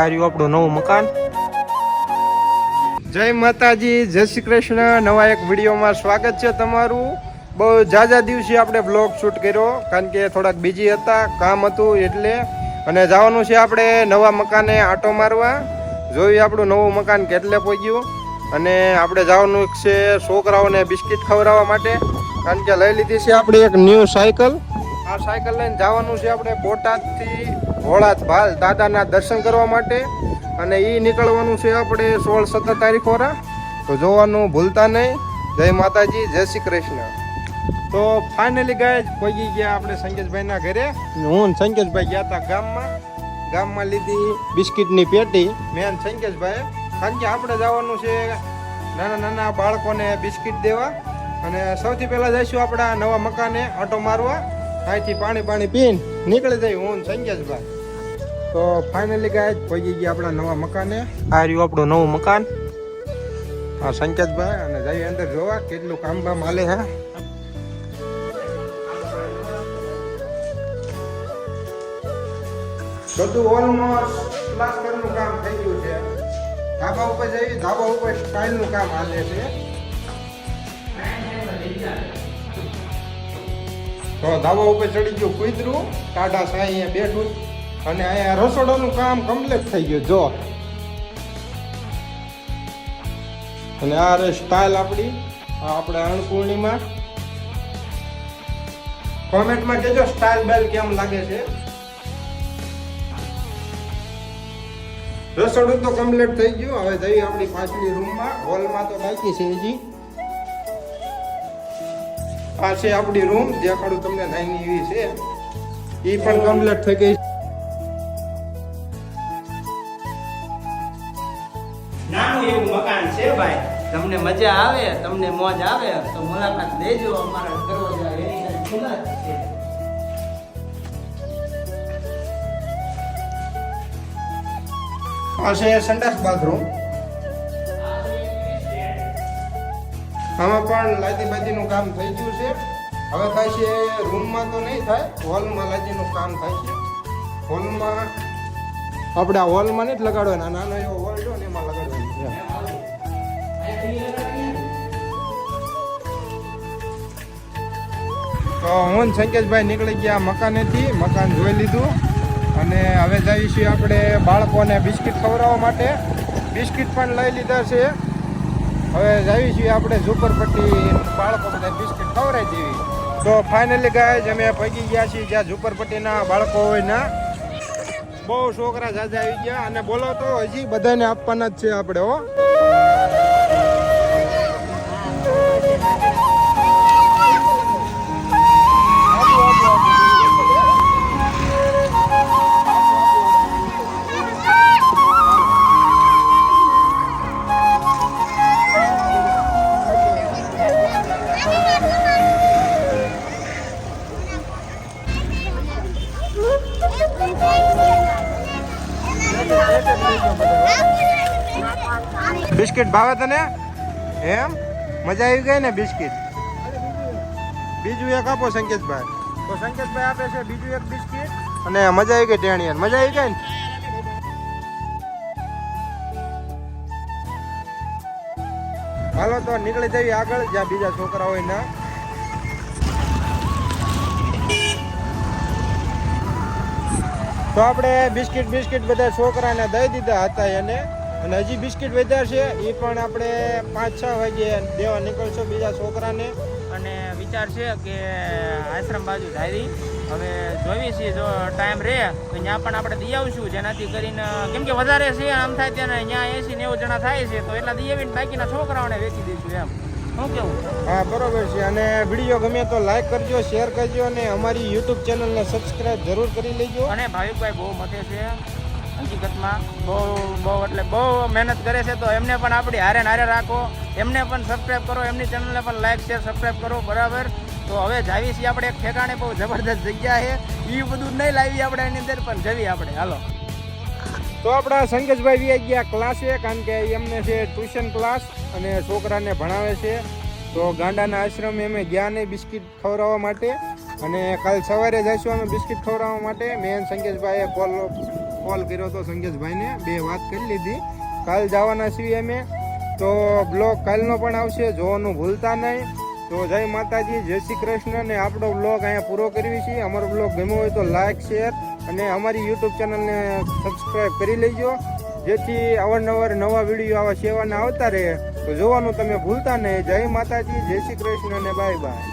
આ રહ્યું આપણું નવું મકાન. જય માતાજી, જય શ્રી કૃષ્ણ. નવા એક વિડીયોમાં સ્વાગત છે તમારું. બહુ ઝાઝા દિવસે આપણે બ્લોગ શૂટ કર્યો, કારણ કે થોડાક બીજી હતા, કામ હતું એટલે. અને જવાનું છે આપણે નવા મકાને આંટો મારવા. જોયું આપણું નવું મકાન કેટલે પહોંચ્યું. અને આપણે જવાનું છે છોકરાઓને બિસ્કિટ ખવડાવવા માટે, કારણ કે લઈ લીધી છે આપણે એક ન્યૂ સાયકલ. આ સાયકલ લઈને જવાનું છે આપણે બોટાદથી ભોળાદ ભાલ દાદાના દર્શન કરવા માટે. અને એ નીકળવાનું છે આપણે 16-17 તારીખ વાળા. તો જોવાનું ભૂલતા નહીં. જય માતાજી, જય શ્રી કૃષ્ણ. તો ફાઇનલી ગાય પહોંચી ગયા આપણે સંકેશભાઈના ઘરે. હું સંકેશભાઈ ગયા હતા ગામમાં લીધી બિસ્કિટની પેટી મેન સંકેશભાઈ, કારણ કે આપણે જવાનું છે નાના બાળકોને બિસ્કિટ દેવા. અને સૌથી પહેલાં જઈશું આપણા નવા મકાને આંટો મારવા. અહીંથી પાણી પીને નીકળી જાય હું સંકેશભાઈ. તો ફાઇનલી ગાય પહોંચી ગયા આપણા નવા મકાને. આ રહ્યું આપણું નવું મકાન. હા સંકેશભાઈ, અને જઈએ અંદર જોવા કેટલું કામ હાલે હે. બધું ઓલમોસ્ટ પ્લાસ્ટરનું કામ થઈ ગયું છે. ધાબા ઉપર જઈએ, ધાબા ઉપર સ્ટાઇલનું કામ હાલે છે. તો ધાબા ઉપર ચડી ગયું કુતરું, ટાઢા સાંઈ અહીંયા બેઠું. અને અહીંયા રસોડાનું કામ કમ્પ્લીટ થઈ ગયું જો. અને આ રે સ્ટાઇલ આપણી, આપણે અન્નપૂર્ણિમા. કોમેન્ટમાં કહેજો સ્ટાઇલ બેલ કેમ લાગે છે. રસોડું તો કમ્પ્લીટ થઈ ગયું. હવે જઈએ આપણી પાછલી રૂમમાં. હોલમાં તો બાકી છે હજી. આ છે આપણી રૂમ, દેખાડું તમને નાની એવી છે. એ પણ કમ્પ્લીટ થઈ ગઈ. નાનું એવું મકાન છે ભાઈ. તમને મજા આવે, તમને મોજ આવે તો મુલાકાત લેજો. અમારા દરવાજા એની ખુલ્લા જ છે. આ છે સંડાસ બાથરૂમ. આમાં પણ લાદી કામ થઈ ગયું છે. હવે થાય છે રૂમમાં તો નહીં થાય, હોલમાં લાદીનું કામ થાય છે. હોલમાં આપણે આ હોલમાં નહીં જ લગાડવાનો, નાનો એવો હોલ જો ને એમાં લગાડવાનું છે. તો હું સંકેશભાઈ નીકળી ગયા મકાનેથી. મકાન જોઈ લીધું. અને હવે જઈએ છીએ આપણે બાળકોને બિસ્કિટ ખવડાવવા માટે. બિસ્કિટ પણ લઈ લીધા છે. હવે જઈએ છીએ આપણે ઝુંપડપટ્ટી, બાળકો બધા બિસ્કિટ ખવડાવી દેવી. તો ફાઇનલી ગાય અમે પગી ગયા છીએ જ્યાં ઝુંપડપટ્ટીના બાળકો હોય ના. બહુ છોકરા જાજા આવી ગયા. અને બોલો તો હજી બધાને આપવાના જ છે આપણે. હો બિસ્કિટ ભાવે તને? એમ મજા આવી ગઈ ને બિસ્કિટ? બીજું એક આપો સંકેશભાઈ. તો સંકેશભાઈ આપે છે બીજું એક બિસ્કિટ. અને મજા આવી ગઈ ટેણીયા? મજા આવી ગઈ ને? હાલો તો નીકળી જઈએ આગળ, જ્યાં બીજા છોકરા હોય ના. તો આપણે બિસ્કિટ બધા છોકરાને દઈ દીધા હતા એને. અને હજી બિસ્કિટ વધ્યા છે, એ પણ આપણે 5-6 વાગે દેવા નીકળશું બીજા છોકરાને. અને વિચાર છે કે આશ્રમ બાજુ ધારી હવે જોઈએ છીએ, જો ટાઈમ રહે તો ત્યાં પણ આપણે દઈ આવશું. જેનાથી કરીને કેમ કે વધારે છે આમ થાય ત્યાં ત્યાં 80-90 જણા થાય છે, તો એટલા દઈ આવીને બાકીના છોકરાઓને વેચી દઈશું એમ. શું કેવું? હા બરોબર છે. અને વિડીયો ગમે તો લાઈક કરજો, શેર કરજો. અને અમારી યુટ્યુબ ચેનલને સબસ્ક્રાઈબ જરૂર કરી લેજો. અને ભાવિકભાઈ બહુ મતે છે હકીકતમાં, બહુ એટલે બહુ મહેનત કરે છે. તો એમને પણ આપણી હારે રાખો, એમને પણ સબસ્ક્રાઈબ કરો, એમની ચેનલને પણ લાઈક શેર સબસ્ક્રાઈબ કરો. બરાબર. તો હવે જાવી છીએ આપણે એક ઠેકાણે, બહુ જબરદસ્ત જગ્યા છે. એ બધું નહીં લાવી આપણે એની અંદર, પણ જવી આપણે. હાલો. તો આપણા સંકેશભાઈ વી ગયા ક્લાસે, કારણ કે એમને છે ટ્યુશન ક્લાસ અને છોકરાને ભણાવે છે. તો ગાંડાના આશ્રમ અમે ગયા નહીં બિસ્કિટ ખવડાવવા માટે. અને કાલ સવારે જઈશું અમે બિસ્કિટ ખવડાવવા માટે. મેન સંકેશભાઈએ કોલ કર્યો હતો સંગેશભાઈને, 2 વાત કરી લીધી. કાલ જવાના છીએ અમે, તો બ્લોગ કાલનો પણ આવશે, જોવાનું ભૂલતા નહીં. તો જય માતાજી, જય શ્રી કૃષ્ણ. ને આપણો બ્લોગ અહીંયા પૂરો કરવી છીએ. અમારો બ્લોગ ગમ્યો હોય તો લાઈક, શેર અને અમારી યુટ્યુબ ચેનલને સબસ્ક્રાઈબ કરી લેજો, જેથી અવારનવાર નવા વિડીયો આવા સેવાના આવતા રહે. તો જોવાનું તમે ભૂલતા નહીં. જય માતાજી, જય શ્રી કૃષ્ણ અને બાય બાય.